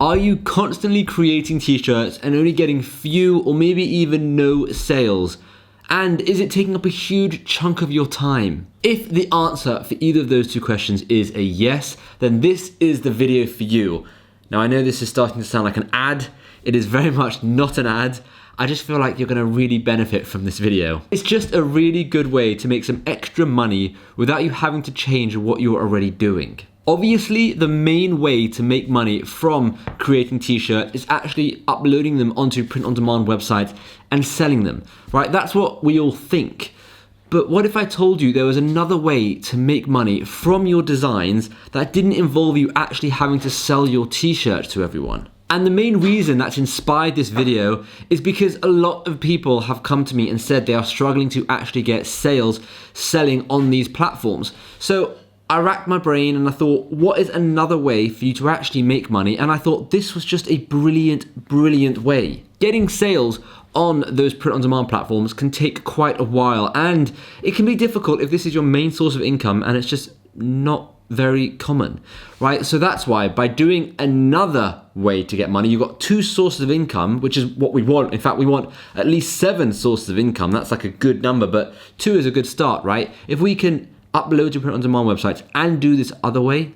Are you constantly creating t-shirts and only getting few or maybe even no sales? And is it taking up a huge chunk of your time? If the answer for either of those two questions is a yes, then this is the video for you. Now I know this is starting to sound like an ad. It is very much not an ad. I just feel like you're gonna really benefit from this video. It's just a really good way to make some extra money without you having to change what you're already doing. Obviously, the main way to make money from creating t-shirts is actually uploading them onto print-on-demand websites and selling them, right? That's what we all think. But what if I told you there was another way to make money from your designs that didn't involve you actually having to sell your t-shirts to everyone? And the main reason that's inspired this video is because a lot of people have come to me and said they are struggling to actually get sales selling on these platforms. So I racked my brain and I thought, what is another way for you to actually make money? And I thought this was just a brilliant way. Getting sales on those print-on-demand platforms can take quite a while, and it can be difficult if this is your main source of income and it's just not very common, right? So that's why by doing another way to get money, you've got two sources of income, which is what we want. In fact, we want at least 7 sources of income. That's like a good number, but 2 is a good start, right? If we can upload to print-on-demand websites and do this other way,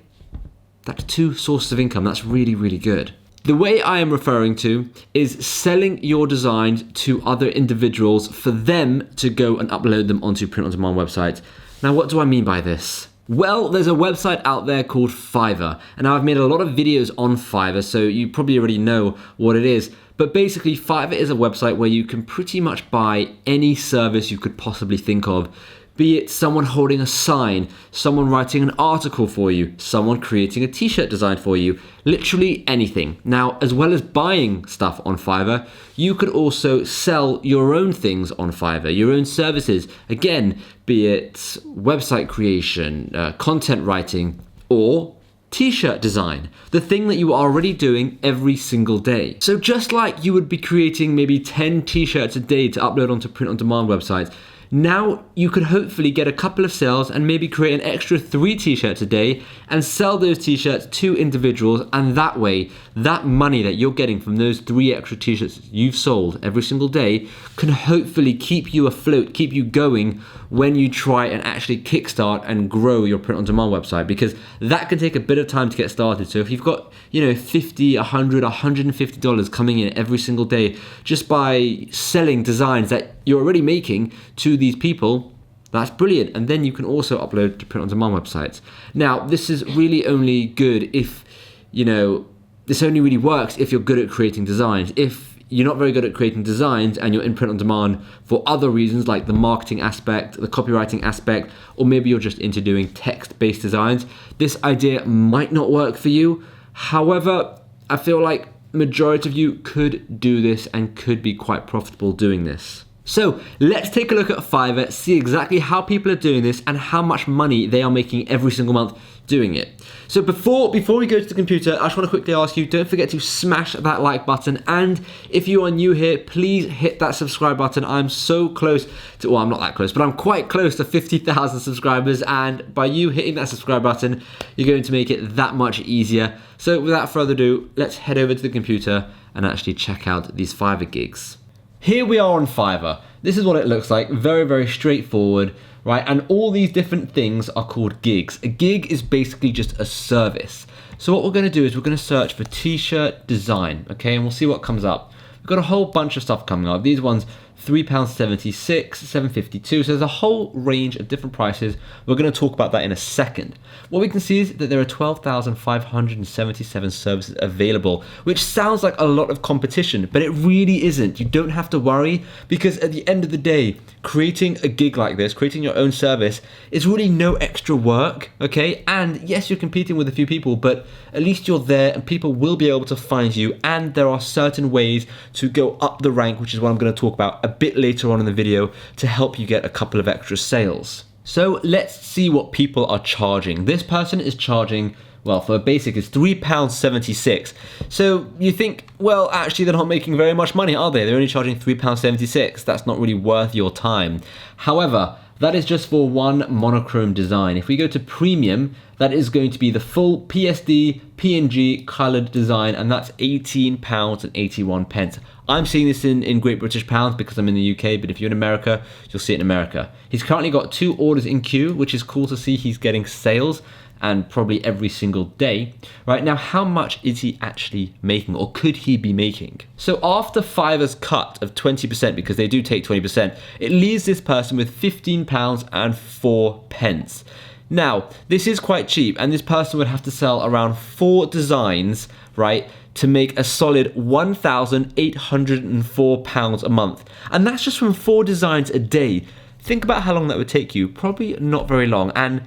that's 2 sources of income. That's really good. The way I am referring to is selling your designs to other individuals for them to go and upload them onto print-on-demand websites. Now, what do I mean by this? Well, there's a website out there called Fiverr, and I've made a lot of videos on Fiverr, so you probably already know what it is. But basically, Fiverr is a website where you can pretty much buy any service you could possibly think of. Be it someone holding a sign, someone writing an article for you, someone creating a t-shirt design for you, literally anything. Now, as well as buying stuff on Fiverr, you could also sell your own things on Fiverr, your own services. Again, be it website creation, content writing, or t-shirt design, the thing that you are already doing every single day. So just like you would be creating maybe 10 t-shirts a day to upload onto print-on-demand websites, now you could hopefully get a couple of sales and maybe create an extra 3 t-shirts a day and sell those t-shirts to individuals, and that way, that money that you're getting from those 3 extra t-shirts you've sold every single day can hopefully keep you afloat, keep you going when you try and actually kickstart and grow your print-on-demand website, because that can take a bit of time to get started. So if you've got, $50, $100, $150 coming in every single day just by selling designs that you're already making to these people, that's brilliant. And then you can also upload to print-on-demand websites. Now, this is really only good if, this only really works if you're good at creating designs. If you're not very good at creating designs and you're in print-on-demand for other reasons like the marketing aspect, the copywriting aspect, or maybe you're just into doing text-based designs, this idea might not work for you. However, I feel like majority of you could do this and could be quite profitable doing this. So let's take a look at Fiverr, see exactly how people are doing this and how much money they are making every single month doing it. So before we go to the computer, I just want to quickly ask you, don't forget to smash that like button. And if you are new here, please hit that subscribe button. I'm so close to, well, I'm not that close, but I'm quite close to 50,000 subscribers. And by you hitting that subscribe button, you're going to make it that much easier. So without further ado, let's head over to the computer and actually check out these Fiverr gigs. Here we are on Fiverr. This is what it looks like, very straightforward, right? And all these different things are called gigs. A gig is basically just a service. So what we're gonna do is we're gonna search for t-shirt design, okay? And we'll see what comes up. We've got a whole bunch of stuff coming up. These ones, £3.76, £7.52. So there's a whole range of different prices. We're going to talk about that in a second. What we can see is that there are 12,577 services available, which sounds like a lot of competition, but it really isn't. You don't have to worry, because at the end of the day, creating a gig like this, creating your own service, is really no extra work, okay? And yes, you're competing with a few people, but at least you're there and people will be able to find you, and there are certain ways to go up the rank, which is what I'm going to talk about a bit later on in the video, to help you get a couple of extra sales. So let's see what people are charging. This person is charging, well, for a basic it's £3.76. So you think, well, actually they're not making very much money, are they? They're only charging £3.76. That's not really worth your time. However, That is just for one monochrome design. If we go to premium, that is going to be the full PSD, PNG colored design, and that's £18.81. I'm seeing this in Great British pounds because I'm in the UK, but if you're in America, you'll see it in America. He's currently got 2 orders in queue, which is cool to see. He's getting sales and probably every single day. Right now, how much is he actually making, or could he be making? So after Fiverr's cut of 20%, because they do take 20%, it leaves this person with £15.04. Now, this is quite cheap, and this person would have to sell around 4 designs, right, to make a solid £1,804 a month. And that's just from 4 designs a day. Think about how long that would take you. Probably not very long. And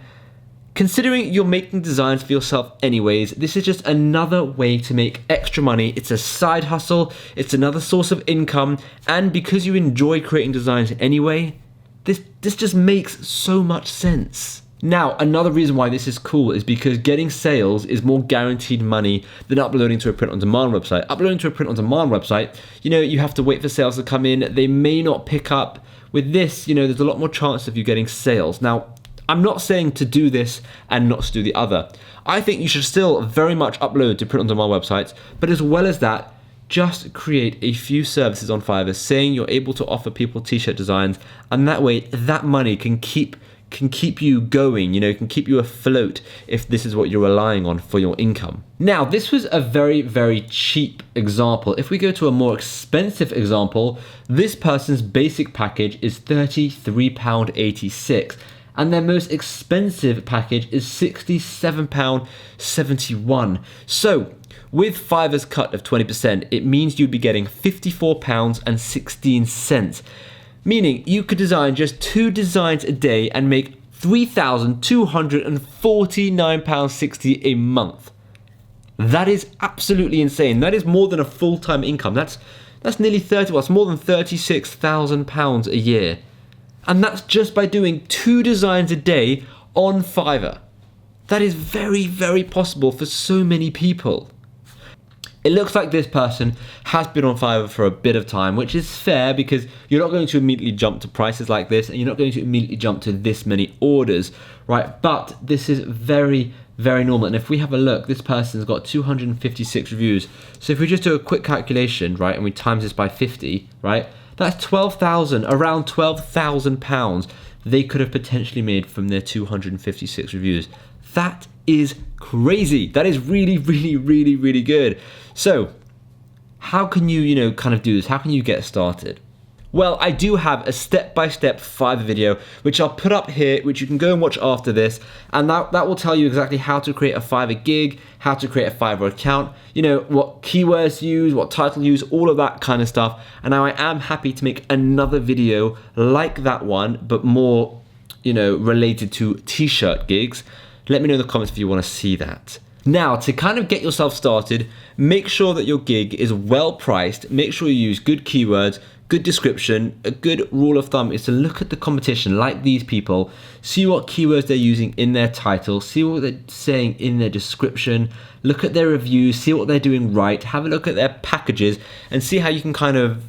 considering you're making designs for yourself anyways, this is just another way to make extra money. It's a side hustle, it's another source of income, and because you enjoy creating designs anyway, this just makes so much sense. Now, another reason why this is cool is because getting sales is more guaranteed money than uploading to a print-on-demand website. Uploading to a print-on-demand website, you have to wait for sales to come in. They may not pick up. With this, there's a lot more chance of you getting sales. Now, I'm not saying to do this and not to do the other. I think you should still very much upload to print-on-demand websites, but as well as that, just create a few services on Fiverr saying you're able to offer people t-shirt designs, and that way, that money can keep you going, can keep you afloat if this is what you're relying on for your income. Now, this was a very, very cheap example. If we go to a more expensive example, this person's basic package is £33.86. And their most expensive package is £67.71. So, with Fiverr's cut of 20%, it means you'd be getting £54.16. Meaning you could design just 2 designs a day and make £3,249.60 a month. That is absolutely insane. That is more than a full-time income. That's nearly that's more than £36,000 a year. And that's just by doing 2 designs a day on Fiverr. That is very, very possible for so many people. It looks like this person has been on Fiverr for a bit of time, which is fair because you're not going to immediately jump to prices like this, and you're not going to immediately jump to this many orders, right? But this is very, very normal. And if we have a look, this person's got 256 reviews. So if we just do a quick calculation, right, and we times this by 50, right, that's around £12,000 they could have potentially made from their 256 reviews. That is crazy. That is really, really, really, really good. So how can you, kind of do this? How can you get started? Well, I do have a step-by-step Fiverr video, which I'll put up here, which you can go and watch after this. And that will tell you exactly how to create a Fiverr gig, how to create a Fiverr account, what keywords to use, what title to use, all of that kind of stuff. And now I am happy to make another video like that one, but more, related to t-shirt gigs. Let me know in the comments if you want to see that. Now, to kind of get yourself started, make sure that your gig is well priced. Make sure you use good keywords, good description. A good rule of thumb is to look at the competition like these people, see what keywords they're using in their title, see what they're saying in their description, look at their reviews, see what they're doing right, have a look at their packages, and see how you can kind of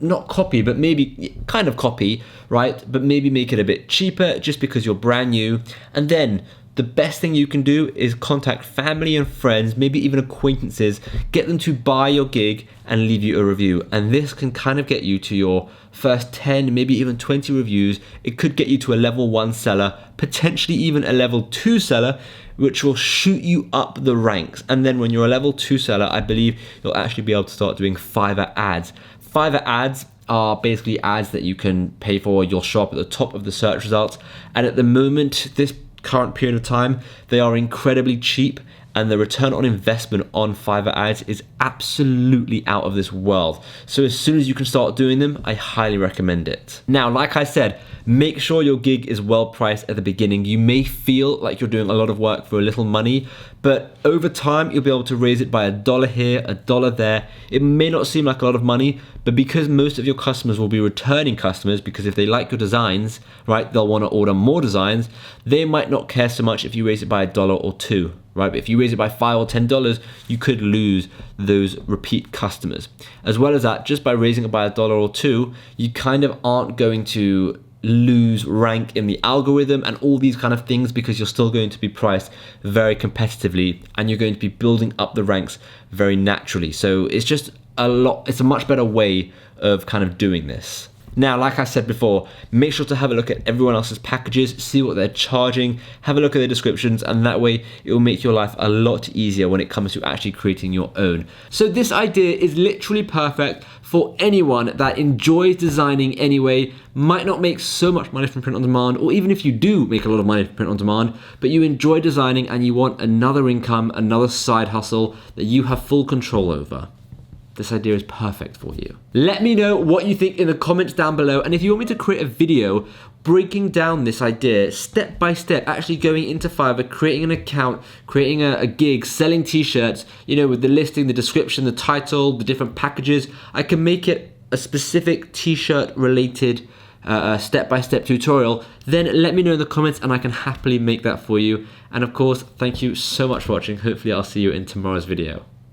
not copy, but maybe kind of copy, right? But maybe make it a bit cheaper just because you're brand new. And then the best thing you can do is contact family and friends, maybe even acquaintances, get them to buy your gig and leave you a review. And this can kind of get you to your first 10, maybe even 20 reviews. It could get you to a level 1 seller, potentially even a level 2 seller, which will shoot you up the ranks. And then when you're a level 2 seller, I believe you'll actually be able to start doing Fiverr ads. Fiverr ads are basically ads that you can pay for. You'll show up at the top of the search results. And at the moment, this current period of time, they are incredibly cheap, and the return on investment on Fiverr ads is absolutely out of this world. So as soon as you can start doing them, I highly recommend it. Now, like I said, make sure your gig is well priced at the beginning. You may feel like you're doing a lot of work for a little money, but over time, you'll be able to raise it by $1 here, $1 there. It may not seem like a lot of money, but because most of your customers will be returning customers, because if they like your designs, right, they'll want to order more designs, they might not care so much if you raise it by $1 or $2, right? But if you raise it by $5 or $10, you could lose those repeat customers. As well as that, just by raising it by $1 or $2, you kind of aren't going to lose rank in the algorithm and all these kind of things, because you're still going to be priced very competitively and you're going to be building up the ranks very naturally. So it's just it's a much better way of kind of doing this. Now, like I said before, make sure to have a look at everyone else's packages, see what they're charging, have a look at their descriptions, and that way it will make your life a lot easier when it comes to actually creating your own. So this idea is literally perfect for anyone that enjoys designing anyway, might not make so much money from print on demand, or even if you do make a lot of money from print on demand, but you enjoy designing and you want another income, another side hustle that you have full control over. This idea is perfect for you. Let me know what you think in the comments down below, and if you want me to create a video breaking down this idea step by step, actually going into Fiverr, creating an account, creating a gig, selling t-shirts, you know, with the listing, the description, the title, the different packages, I can make it a specific t-shirt related step-by-step tutorial, then let me know in the comments and I can happily make that for you. And of course, thank you so much for watching. Hopefully I'll see you in tomorrow's video.